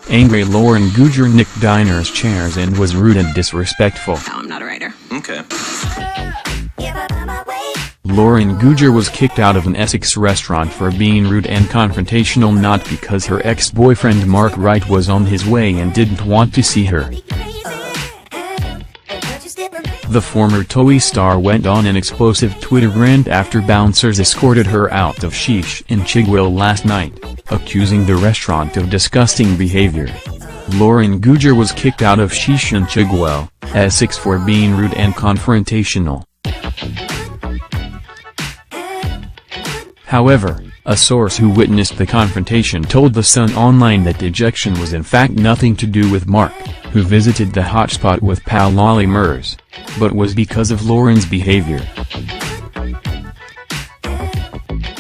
Angry Lauren Goodger nicked diners' chairs and was rude and disrespectful. No, I'm not a writer. Okay. Lauren Goodger was kicked out of an Essex restaurant for being rude and confrontational, not because her ex-boyfriend Mark Wright was on his way and didn't want to see her. The former Towie star went on an explosive Twitter rant after bouncers escorted her out of Sheesh in Chigwell last night, accusing the restaurant of disgusting behavior. Lauren Goodger was kicked out of Sheesh in Chigwell, Essex for being rude and confrontational. However, a source who witnessed the confrontation told The Sun Online that the ejection was in fact nothing to do with Mark, who visited the hotspot with pal Ollie Murs, but was because of Lauren's behavior.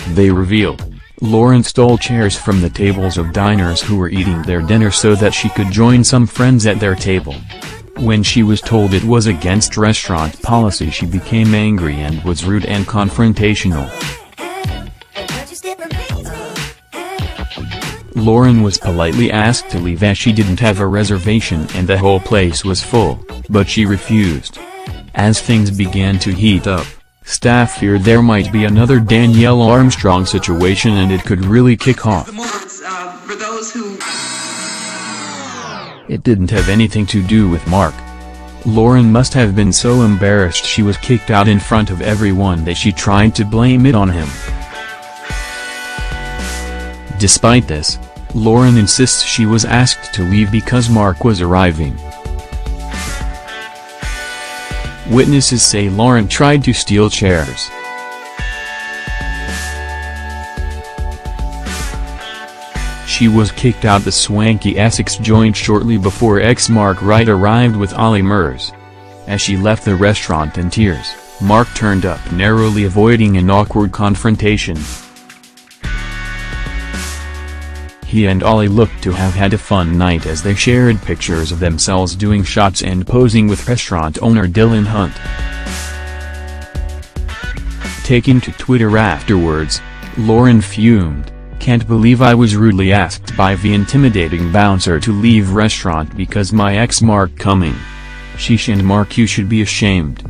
They revealed, Lauren stole chairs from the tables of diners who were eating their dinner so that she could join some friends at their table. When she was told it was against restaurant policy, she became angry and was rude and confrontational. Lauren was politely asked to leave as she didn't have a reservation and the whole place was full, but she refused. As things began to heat up, staff feared there might be another Danielle Armstrong situation and it could really kick off. It didn't have anything to do with Mark. Lauren must have been so embarrassed she was kicked out in front of everyone that she tried to blame it on him. Despite this, Lauren insists she was asked to leave because Mark was arriving. Witnesses say Lauren tried to steal chairs. She was kicked out the swanky Essex joint shortly before ex-Mark Wright arrived with Ollie Murs. As she left the restaurant in tears, Mark turned up, narrowly avoiding an awkward confrontation. He and Ollie looked to have had a fun night as they shared pictures of themselves doing shots and posing with restaurant owner Dylan Hunt. Taking to Twitter afterwards, Lauren fumed, "Can't believe I was rudely asked by the intimidating bouncer to leave restaurant because my ex Mark coming. Sheesh and Mark, you should be ashamed."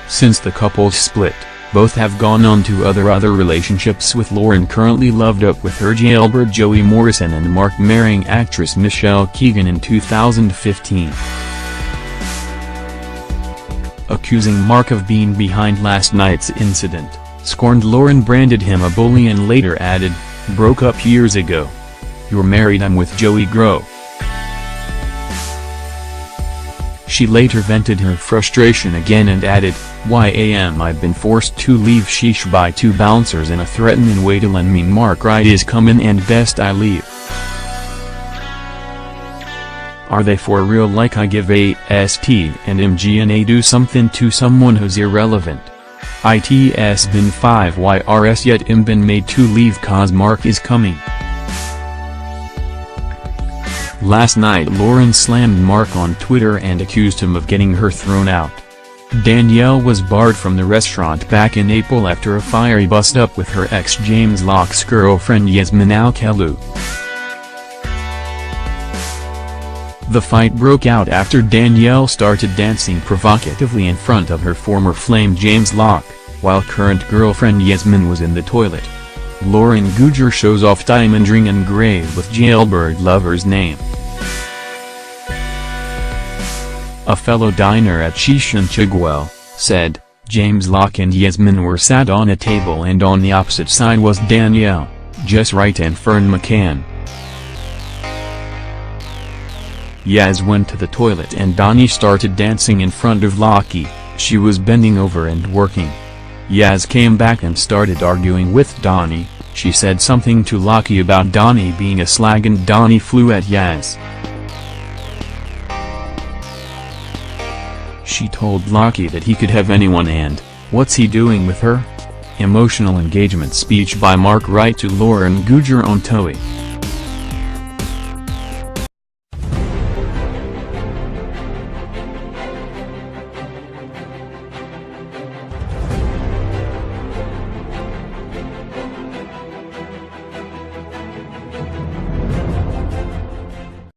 Since the couple split, both have gone on to other relationships, with Lauren currently loved up with her jailbird Joey Morrison and Mark marrying actress Michelle Keegan in 2015. Accusing Mark of being behind last night's incident, scorned Lauren branded him a bully and later added, "Broke up years ago. You're married, I'm with Joey Grow." She later vented her frustration again and added, I've been forced to leave Sheesh by two bouncers in a threatening way to lend me Mark Wright is coming and best I leave. Are they for real? Like I give a st and mgna do something to someone who's irrelevant. It's been 5 yrs yet been made to leave cause Mark is coming. Last night Lauren slammed Mark on Twitter and accused him of getting her thrown out. Danielle was barred from the restaurant back in April after a fiery bust-up with her ex James Locke's girlfriend Yasmin Al-Khelou. The fight broke out after Danielle started dancing provocatively in front of her former flame James Locke, while current girlfriend Yasmin was in the toilet. Lauren Goodger shows off diamond ring engraved with jailbird lover's name. A fellow diner at Sheesh in Chigwell said, James Locke and Yasmin were sat on a table and on the opposite side was Danielle, Jess Wright and Fern McCann. Yaz went to the toilet and Donnie started dancing in front of Lockie. She was bending over and working. Yaz came back and started arguing with Donnie. She said something to Lockie about Donnie being a slag and Donnie flew at Yaz. She told Lockie that he could have anyone and, what's he doing with her? Emotional engagement speech by Mark Wright to Lauren Goodger on Towie.